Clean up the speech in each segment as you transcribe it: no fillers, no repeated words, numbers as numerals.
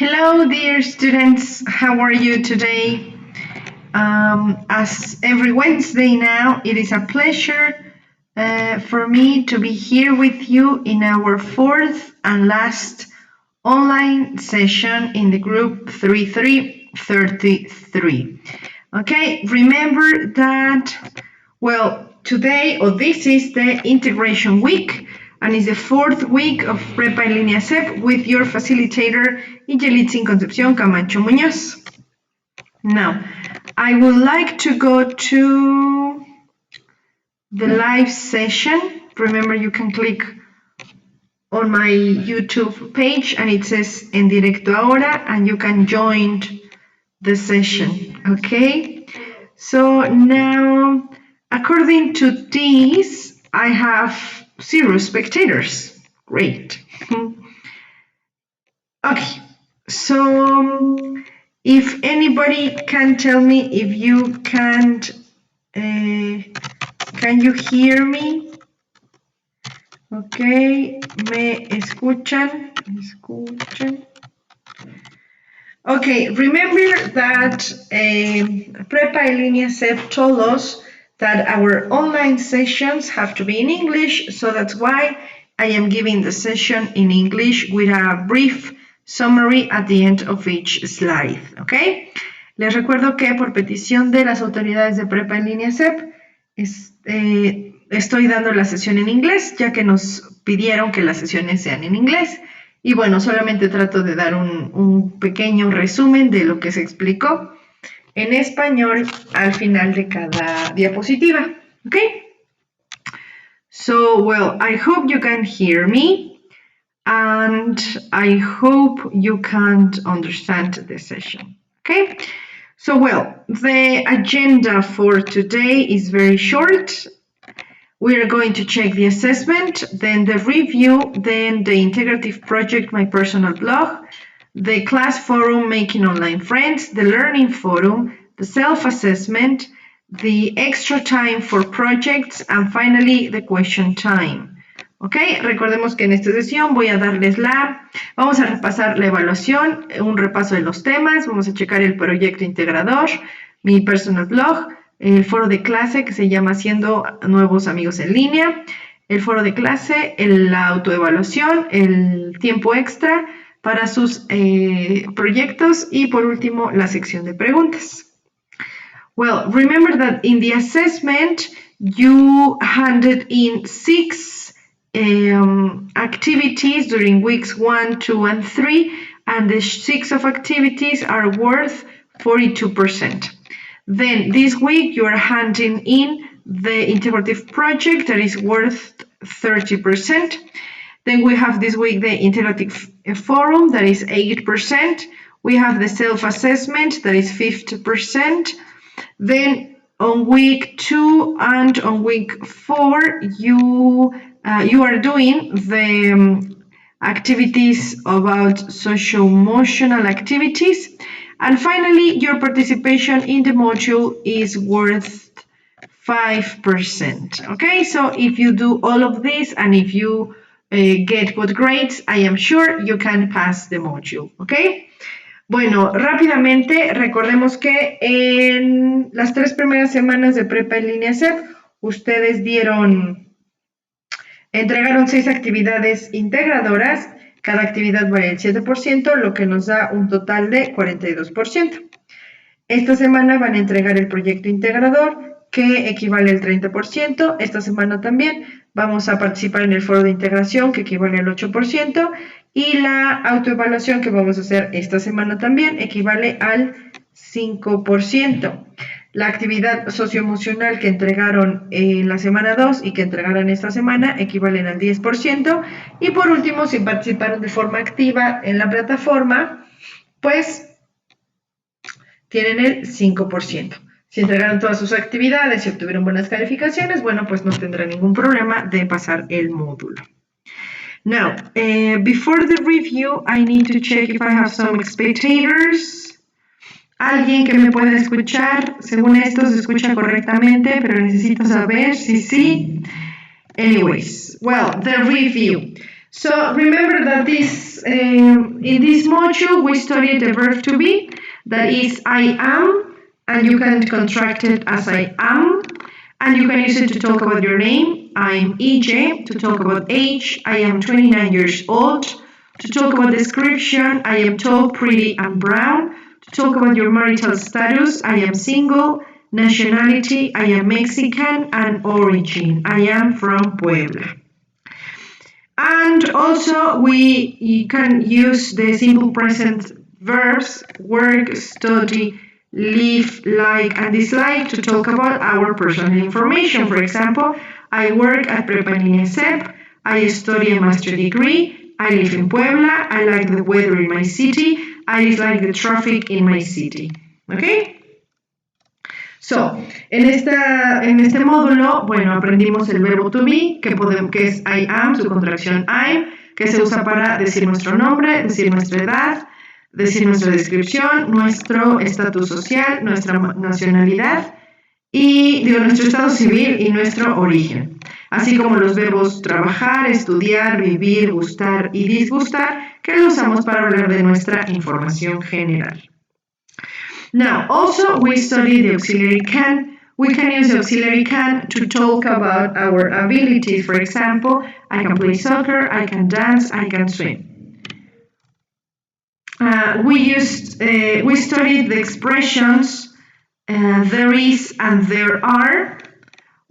Hello, dear students. How are you today? As every Wednesday now, it is a pleasure for me to be here with you in our fourth and last online session in the group 33. Okay, remember that, well, today, or this is the integration week, and it's the fourth week of Prepa en Línea CEP with your facilitator, Yelitzin Concepción Camacho Muñoz. Now, I would like to go to the live session. Remember, you can click on my YouTube page and it says En Directo Ahora, and you can join the session, okay? So now, according to this, I have 0 spectators. Great. Okay, so if anybody can tell me if you can you hear me? Okay, ¿me escuchan? Okay, remember that Prepa en Línea CEP told us that our online sessions have to be in English, so that's why I am giving the session in English with a brief summary at the end of each slide, okay? Les recuerdo que por petición de las autoridades de Prepa en Línea CEP, estoy dando la sesión en inglés, ya que nos pidieron que las sesiones sean en inglés. Y bueno, solamente trato de dar un pequeño resumen de lo que se explicó en español al final de cada diapositiva, okay? So, well, I hope you can hear me, and I hope you can understand the session, okay? So, well, the agenda for today is very short. We are going to check the assessment, then the review, then the integrative project, my personal blog, the class forum, making online friends, the learning forum, the self-assessment, the extra time for projects, and finally the question time. Ok, recordemos que en esta sesión voy a darles vamos a repasar la evaluación, un repaso de los temas, vamos a checar el proyecto integrador, mi personal blog, el foro de clase que se llama Haciendo Nuevos Amigos en Línea, el foro de clase, la autoevaluación, el tiempo extra para sus proyectos y por último la sección de preguntas. Well, remember that in the assessment you handed in 6 activities during weeks 1, 2, and 3, and the 6 of activities are worth 42%. Then this week you are handing in the integrative project that is worth 30%. Then we have this week the integrative forum that is 8%. We have the self-assessment that is 50%. Then on week 2 and on week 4 you are doing the activities about socio-emotional activities. And finally, your participation in the module is worth 5%. Okay, so if you do all of this and if you get good grades, I am sure you can pass the module. Okay. Bueno, rápidamente, recordemos que en las 3 primeras semanas de Prepa en Línea CEP, ustedes entregaron 6 actividades integradoras. Cada actividad vale el 7%, lo que nos da un total de 42%. Esta semana van a entregar el proyecto integrador, que equivale al 30%. Esta semana también vamos a participar en el foro de integración, que equivale al 8%. Y la autoevaluación que vamos a hacer esta semana también equivale al 5%. La actividad socioemocional que entregaron en la semana 2 y que entregarán esta semana equivalen al 10%. Y por último, si participaron de forma activa en la plataforma, pues tienen el 5%. Si entregaron todas sus actividades y obtuvieron buenas calificaciones, bueno, pues no tendrán ningún problema de pasar el módulo. Now, before the review, I need to check if I have some spectators. Alguien que me pueda escuchar, según esto se escucha correctamente, pero necesito saber si sí. Anyways, well, the review. So remember that in this module we studied the verb to be, that is I am, and you can contract it as I am, and you can use it to talk about your name. I'm EJ. To talk about age, I am 29 years old. To talk about description, I am tall, pretty, and brown. To talk about your marital status, I am single. Nationality, I am Mexican, and origin, I am from Puebla. And also we can use the simple present verbs work, study, live, like, and dislike to talk about our personal information. For example, I work at Prepa Niña. I study a master degree, I live in Puebla, I like the weather in my city, I dislike the traffic in my city. Okay? So, en este módulo, bueno, aprendimos el verbo to be, que es I am, su contracción I'm, que se usa para decir nuestro nombre, decir nuestra edad, decir nuestra descripción, nuestro estatus social, nuestra nacionalidad y nuestro estado civil y nuestro origen. Así como los verbos trabajar, estudiar, vivir, gustar y disgustar, que lo usamos para hablar de nuestra información general. Now, also we study the auxiliary can. We can use the auxiliary can to talk about our abilities. For example, I can play soccer, I can dance, I can swim. We studied the expressions there is and there are,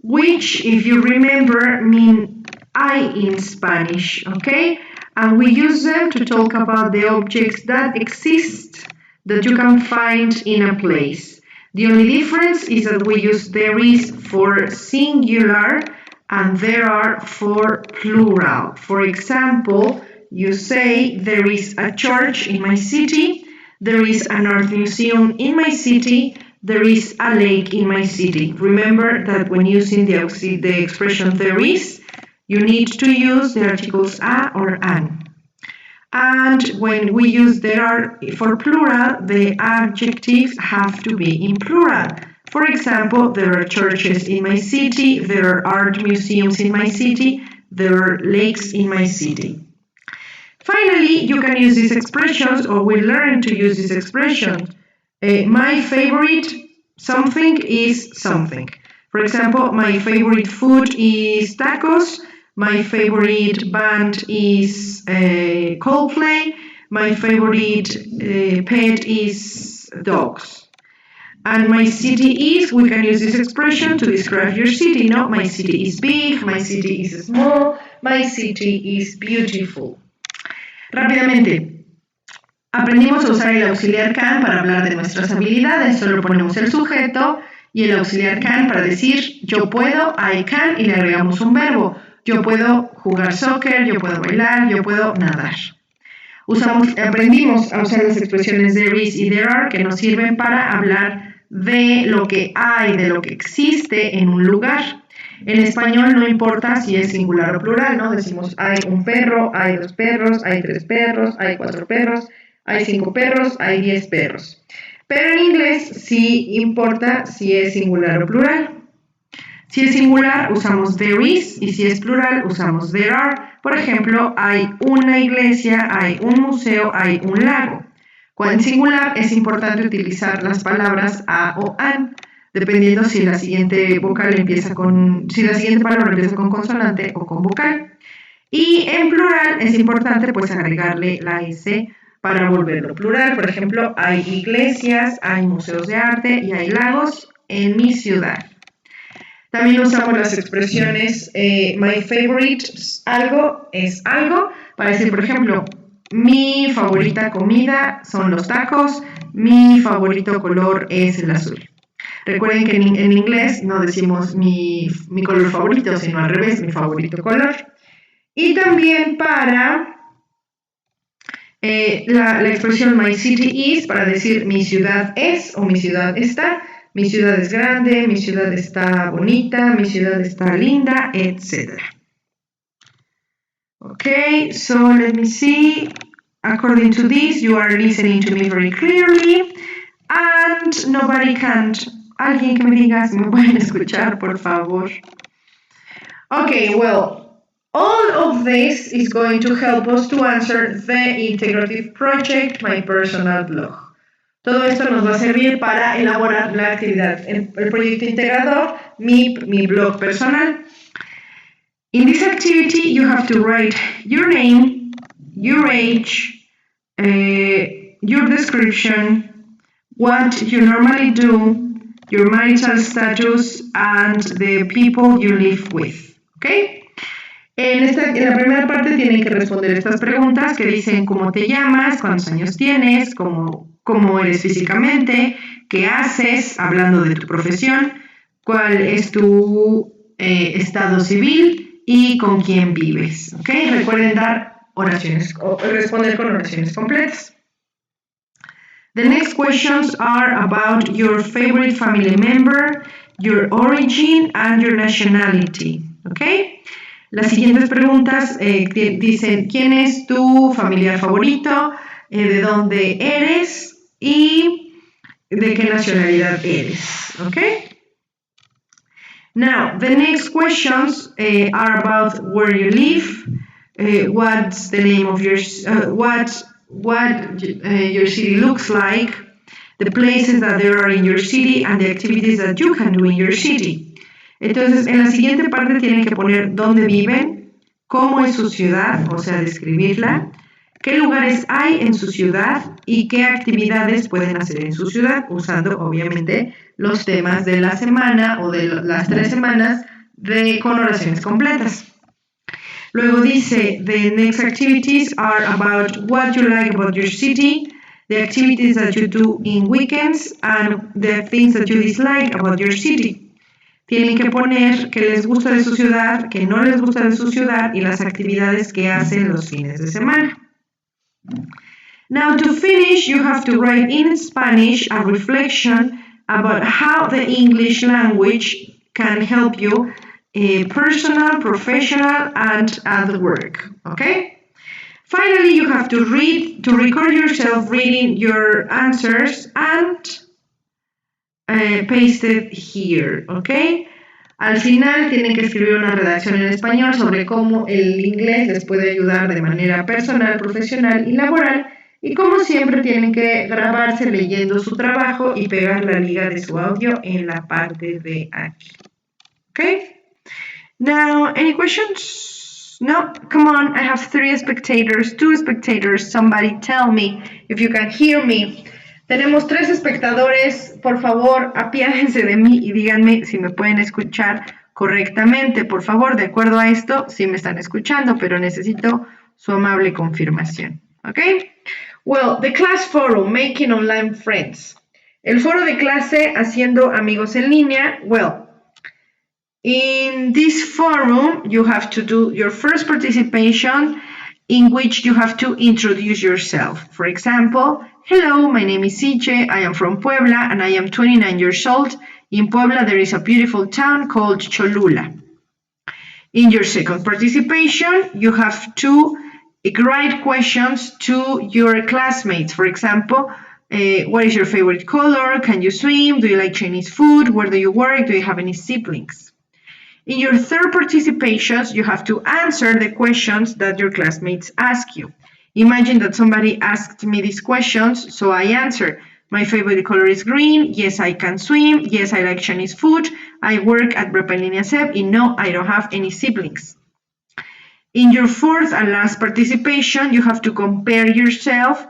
which, if you remember, mean I in Spanish, okay? And we use them to talk about the objects that exist, that you can find in a place. The only difference is that we use there is for singular and there are for plural. For example, you say there is a church in my city, there is an art museum in my city, there is a lake in my city. Remember that when using the expression there is, you need to use the articles a or an. And when we use there are for plural, the adjectives have to be in plural. For example, there are churches in my city, there are art museums in my city, there are lakes in my city. Finally, you can use these expressions, or we learn to use these expressions. My favorite something is something. For example, my favorite food is tacos. My favorite band is Coldplay. My favorite pet is dogs. And my city is, we can use this expression to describe your city, no? My city is big, my city is small, my city is beautiful. Rápidamente, aprendimos a usar el auxiliar can para hablar de nuestras habilidades. Solo ponemos el sujeto y el auxiliar can para decir yo puedo, I can, y le agregamos un verbo. Yo puedo jugar soccer, yo puedo bailar, yo puedo nadar. Aprendimos a usar las expresiones there is y there are, que nos sirven para hablar de lo que hay, de lo que existe en un lugar. En español no importa si es singular o plural, ¿no? Decimos hay un perro, hay 2 perros, hay 3 perros, hay 4 perros, hay 5 perros, hay 10 perros. Pero en inglés sí importa si es singular o plural. Si es singular, usamos there is, y si es plural, usamos there are. Por ejemplo, hay una iglesia, hay un museo, hay un lago. Cuando en singular es importante utilizar las palabras a o an, dependiendo si la siguiente palabra empieza con consonante o con vocal. Y en plural es importante pues agregarle la S para volverlo plural. Por ejemplo, hay iglesias, hay museos de arte y hay lagos en mi ciudad. También usamos las expresiones my favorite, algo es algo, para decir, por ejemplo, mi favorita comida son los tacos, mi favorito color es el azul. Recuerden que en inglés no decimos mi color favorito, sino al revés, mi favorito color. Y también para la expresión my city is, para decir mi ciudad es o mi ciudad está. Mi ciudad es grande, mi ciudad está bonita, mi ciudad está linda, etc. Okay, so let me see. According to this, you are listening to me very clearly and nobody can't. Alguien que me diga si me pueden escuchar, por favor. Okay, well, All of this is going to help us to answer the integrative project, my personal blog. Todo esto nos va a servir para elaborar la actividad, el proyecto integrador, mi blog personal. In this activity, you have to write your name, your age, your description, what you normally do, your marital status, and the people you live with. ¿Ok? En la primera parte tienen que responder estas preguntas que dicen cómo te llamas, cuántos años tienes, cómo eres físicamente, qué haces, hablando de tu profesión, cuál es tu estado civil y con quién vives. ¿Ok? Recuerden dar oraciones o responder con oraciones completas. The next questions are about your favorite family member, your origin and your nationality. ¿Ok? Las siguientes preguntas dicen quién es tu familiar favorito, de dónde eres y de qué nacionalidad eres. ¿Ok? Now, the next questions are about where you live, what's the name of your, what your city looks like, the places that there are in your city, and the activities that you can do in your city. Entonces, en la siguiente parte tienen que poner dónde viven, cómo es su ciudad, o sea, describirla, qué lugares hay en su ciudad y qué actividades pueden hacer en su ciudad, usando obviamente los temas de la semana o de las 3 semanas con oraciones completas. Luego dice, the next activities are about what you like about your city, the activities that you do in weekends, and the things that you dislike about your city. Tienen que poner qué les gusta de su ciudad, qué no les gusta de su ciudad y las actividades que hacen los fines de semana. Now, to finish, you have to write in Spanish a reflection about how the English language can help you personal, professional, and at work. Okay? Finally, you have to record yourself reading your answers and paste it here. Okay? Al final tienen que escribir una redacción en español sobre cómo el inglés les puede ayudar de manera personal, profesional y laboral. Y como siempre tienen que grabarse leyendo su trabajo y pegar la liga de su audio en la parte de aquí. Okay? Now, any questions? No? Come on, I have 2 spectators. Somebody tell me if you can hear me. Tenemos 3 espectadores. Por favor, apiádense de mí y díganme si me pueden escuchar correctamente. Por favor, de acuerdo a esto, sí me están escuchando, pero necesito su amable confirmación. ¿Ok? Well, the class forum, making online friends. El foro de clase, haciendo amigos en línea. Well, in this forum, you have to do your first participation in which you have to introduce yourself. For example, hello, my name is CJ, I am from Puebla and I am 29 years old. In Puebla, there is a beautiful town called Cholula. In your second participation, you have to write questions to your classmates. For example, what is your favorite color? Can you swim? Do you like Chinese food? Where do you work? Do you have any siblings? In your third participations, you have to answer the questions that your classmates ask you. Imagine that somebody asked me these questions, so I answer. My favorite color is green. Yes, I can swim. Yes, I like Chinese food. I work at Prepa en Línea SEP. And no, I don't have any siblings. In your fourth and last participation, you have to compare yourself.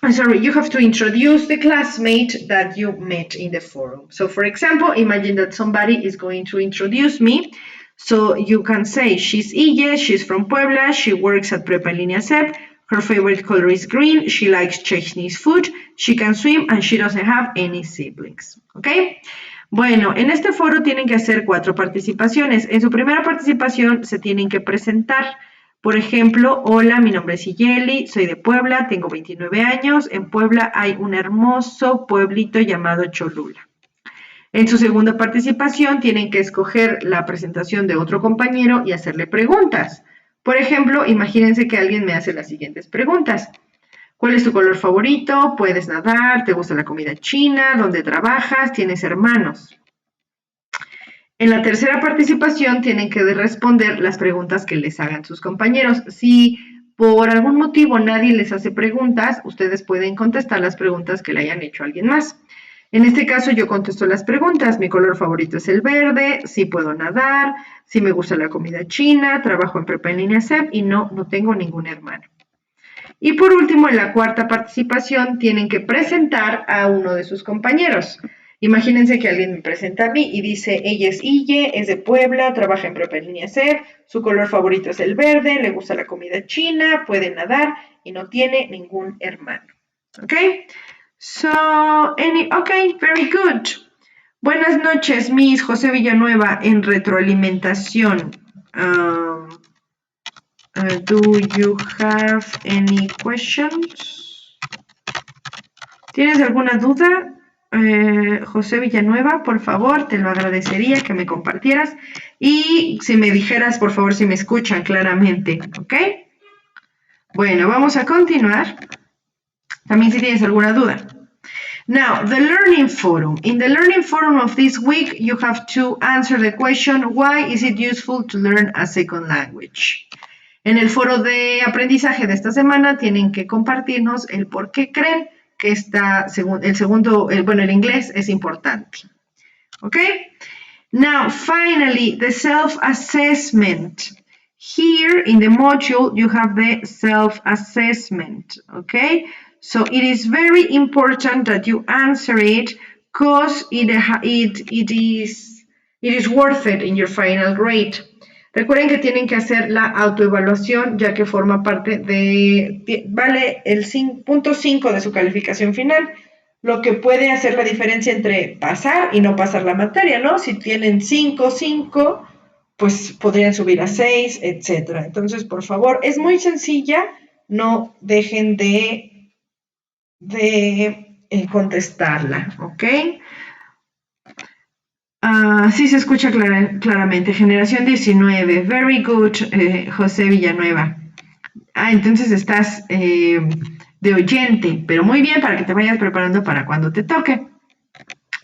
You have to introduce the classmate that you met in the forum. So, for example, imagine that somebody is going to introduce me. So you can say, she's Ille, she's from Puebla, she works at Prepa en Línea SEP, her favorite color is green, she likes Chinese food, she can swim, and she doesn't have any siblings. ¿Ok? Bueno, en este foro tienen que hacer 4 participaciones. En su primera participación se tienen que presentar. Por ejemplo, hola, mi nombre es Iyeli, soy de Puebla, tengo 29 años. En Puebla hay un hermoso pueblito llamado Cholula. En su segunda participación tienen que escoger la presentación de otro compañero y hacerle preguntas. Por ejemplo, imagínense que alguien me hace las siguientes preguntas. ¿Cuál es tu color favorito? ¿Puedes nadar? ¿Te gusta la comida china? ¿Dónde trabajas? ¿Tienes hermanos? En la tercera participación tienen que responder las preguntas que les hagan sus compañeros. Si por algún motivo nadie les hace preguntas, ustedes pueden contestar las preguntas que le hayan hecho a alguien más. En este caso yo contesto las preguntas. Mi color favorito es el verde, si puedo nadar, si me gusta la comida china, trabajo en prepa en línea SEP y no tengo ningún hermano. Y por último, en la cuarta participación tienen que presentar a uno de sus compañeros. Imagínense que alguien me presenta a mí y dice, ella es Ille, es de Puebla, trabaja en prepa en línea SEP, su color favorito es el verde, le gusta la comida china, puede nadar y no tiene ningún hermano. ¿Ok? Okay, very good. Buenas noches, Miss José Villanueva, en retroalimentación. Do you have any questions? ¿Tienes alguna duda? José Villanueva, por favor, te lo agradecería que me compartieras y si me dijeras, por favor, si me escuchan claramente, ¿ok? Bueno, vamos a continuar. También si tienes alguna duda. Now, the Learning Forum. In the Learning Forum of this week, you have to answer the question, why is it useful to learn a second language? En el foro de aprendizaje de esta semana tienen que compartirnos el por qué creen que el inglés es importante. ¿Ok? Now, finally, the self-assessment. Here in the module, you have the self-assessment. Okay? So it is very important that you answer it because it is worth it in your final grade. Recuerden que tienen que hacer la autoevaluación ya que forma parte vale el punto 5 de su calificación final, lo que puede hacer la diferencia entre pasar y no pasar la materia, ¿no? Si tienen 5, pues podrían subir a 6, etc. Entonces, por favor, es muy sencilla, no dejen de contestarla, ¿ok? Sí se escucha claramente. Generación 19. Very good, José Villanueva. Entonces estás de oyente, pero muy bien para que te vayas preparando para cuando te toque.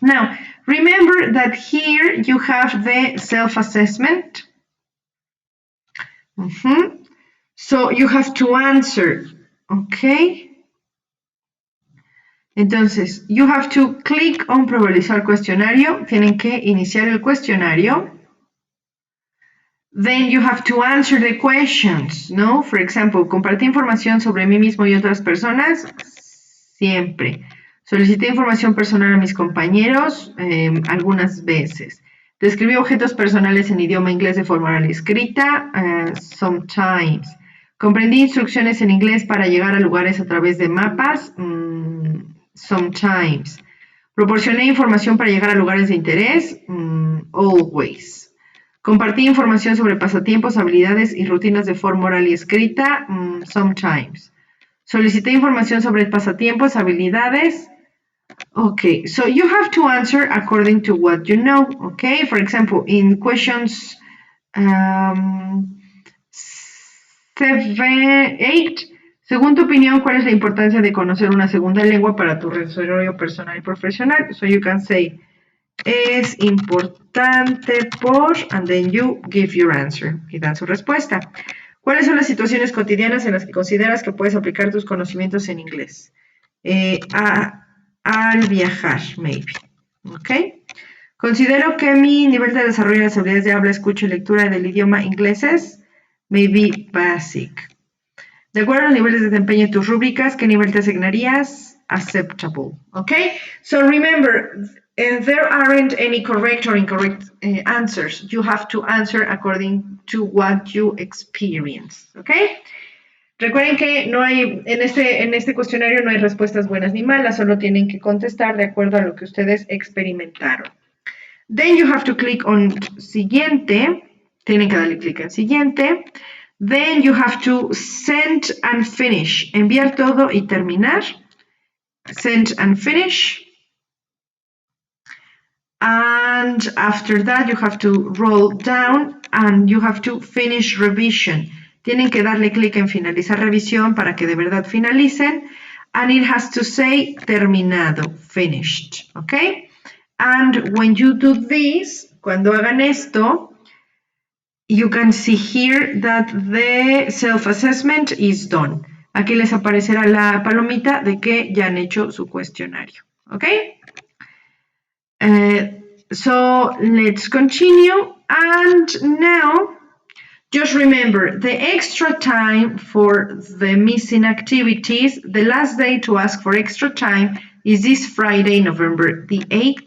Now, remember that here you have the self-assessment. So you have to answer, okay? Entonces, you have to click on probabilizar cuestionario. Tienen que iniciar el cuestionario. Then you have to answer the questions, ¿no? For example, compartí información sobre mí mismo y otras personas. Siempre. Solicité información personal a mis compañeros algunas veces. Describí objetos personales en idioma inglés de forma oral y escrita. Sometimes. Comprendí instrucciones en inglés para llegar a lugares a través de mapas. Sometimes. Proporcioné información para llegar a lugares de interés. Always. Compartí información sobre pasatiempos, habilidades y rutinas de forma oral y escrita. Sometimes. Solicité información sobre pasatiempos, habilidades. Okay, so you have to answer according to what you know. Okay, for example, in questions 8, según tu opinión, ¿cuál es la importancia de conocer una segunda lengua para tu desarrollo personal y profesional? So you can say, es importante por, and then you give your answer, y dan su respuesta. ¿Cuáles son las situaciones cotidianas en las que consideras que puedes aplicar tus conocimientos en inglés? Al viajar, maybe. ¿Ok? Considero que mi nivel de desarrollo de las habilidades de habla, escucha y lectura del idioma inglés es maybe basic. De acuerdo a los niveles de desempeño de tus rúbricas, ¿qué nivel te asignarías? Acceptable. ¿Ok? So remember, there aren't any correct or incorrect answers. You have to answer according to what you experience. ¿Ok? Recuerden que no hay, en este cuestionario no hay respuestas buenas ni malas, solo tienen que contestar de acuerdo a lo que ustedes experimentaron. Then you have to click on siguiente, tienen que darle clic en siguiente. Then you have to send and finish, enviar todo y terminar. Send and finish. And after that you have to roll down and you have to finish revision. Tienen que darle clic en finalizar revisión para que de verdad finalicen. And it has to say terminado, finished, okay? And when you do this, Cuando hagan esto, you can see here that the self-assessment is done. Aquí les aparecerá la palomita de que ya han hecho su cuestionario. ¿Ok? So let's continue. And now, just remember, the extra time for the missing activities, the last day to ask for extra time is this Friday, November the 8th.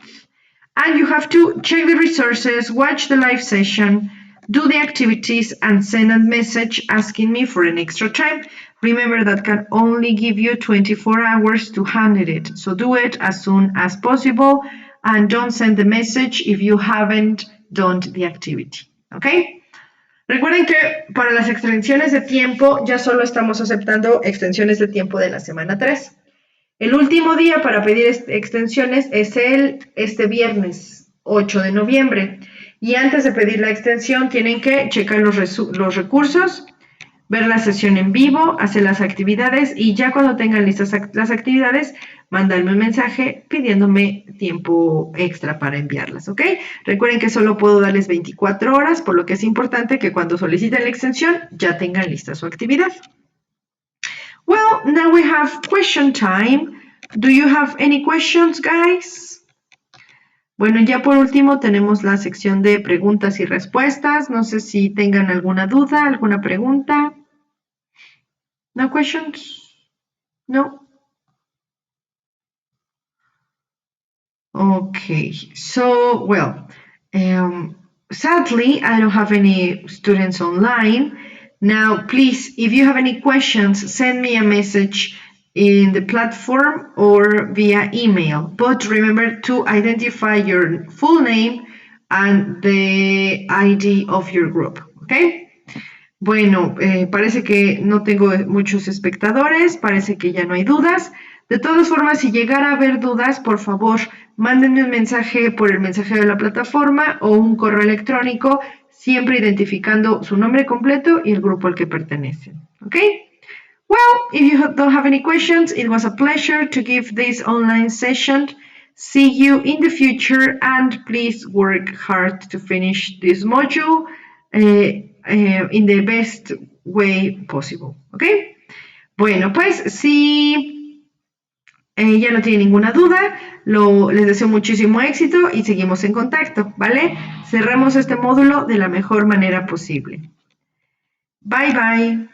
And you have to check the resources, watch the live session, do the activities, and send a message asking me for an extra time. Remember that can only give you 24 hours to handle it. So do it as soon as possible and don't send the message if you haven't done the activity. ¿Ok? Recuerden que para las extensiones de tiempo ya solo estamos aceptando extensiones de tiempo de la semana 3. El último día para pedir extensiones es este viernes 8 de noviembre. Y antes de pedir la extensión tienen que checar los recursos, ver la sesión en vivo, hacer las actividades y ya cuando tengan listas las actividades, mandarme un mensaje pidiéndome tiempo extra para enviarlas, ¿ok? Recuerden que solo puedo darles 24 horas, por lo que es importante que cuando soliciten la extensión ya tengan lista su actividad. Well, now we have question time. Do you have any questions, guys? Bueno, ya por último tenemos la sección de preguntas y respuestas. No sé si tengan alguna duda, alguna pregunta. No questions? No? Okay, so, well, sadly, I don't have any students online. Now, please, if you have any questions, send me a message in the platform or via email. But remember to identify your full name and the ID of your group, ¿ok? Bueno, parece que no tengo muchos espectadores, parece que ya no hay dudas. De todas formas, si llegara a haber dudas, por favor, mándenme un mensaje por el mensajero de la plataforma o un correo electrónico, siempre identificando su nombre completo y el grupo al que pertenecen. ¿Ok? Well, if you don't have any questions, it was a pleasure to give this online session. See you in the future and please work hard to finish this module in the best way possible. ¿Ok? Bueno, pues si ya no tiene ninguna duda, les deseo muchísimo éxito y seguimos en contacto, ¿vale? Cerramos este módulo de la mejor manera posible. Bye, bye.